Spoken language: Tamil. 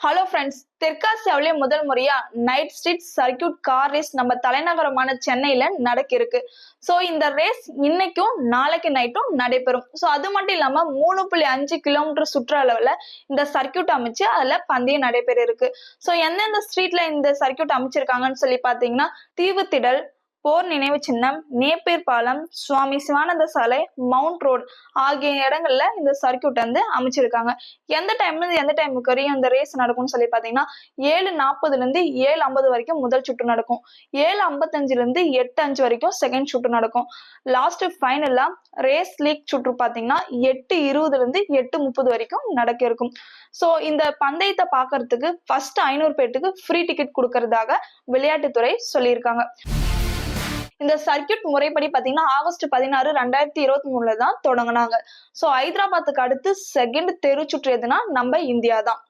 ஹலோ ஃப்ரெண்ட்ஸ், தெற்காசியாவிலே முதல் முறையா night street circuit car race நம்ம தலைநகரமான சென்னையில நடக்க இருக்கு. ஸோ இந்த ரேஸ் இன்னைக்கும் நாளைக்கு நைட்டும் நடைபெறும். ஸோ அது மட்டும் இல்லாம 3.5 கிலோமீட்டர் சுற்றளவுல இந்த சர்க்கியூட் அமைச்சு அதுல பந்தயம் நடைபெற இருக்கு. ஸோ எந்தெந்த ஸ்ட்ரீட்ல இந்த சர்க்கியூட் அமைச்சிருக்காங்கன்னு சொல்லி பாத்தீங்கன்னா, தீவுத்திடல், போர் நினைவு சின்னம், நேப்பேர் பாலம், சுவாமி சிவானந்த சாலை, மவுண்ட் ரோட் ஆகிய இடங்கள்ல இந்த சர்க்கியூட் வந்து அமைச்சிருக்காங்க. எந்த டைம்ல இருந்து எந்த டைமுக்கு வரையும் இந்த ரேஸ் நடக்கும்னு சொல்லி பாத்தீங்கன்னா, 7:40 இருந்து 7:50 வரைக்கும் முதல் சுற்று நடக்கும். 7:55 இருந்து 8:05 வரைக்கும் செகண்ட் சுற்று நடக்கும். லாஸ்ட் ஃபைனலா ரேஸ் லீக் சுற்று பாத்தீங்கன்னா 8:20 இருந்து 8:30 வரைக்கும் நடக்க இருக்கும். சோ இந்த பந்தயத்தை பாக்குறதுக்கு ஃபர்ஸ்ட் 500 பேருக்கு ஃப்ரீ டிக்கெட் கொடுக்கறதாக விளையாட்டுத்துறை சொல்லியிருக்காங்க. இந்த சர்க்கியூட் முறைப்படி பாத்தீங்கன்னா ஆகஸ்ட் 16, 2023 தான் தொடங்கினாங்க. சோ ஹைதராபாத்துக்கு அடுத்து செகண்ட் தெரு சுற்று எதுனா நம்ம இந்தியா தான்.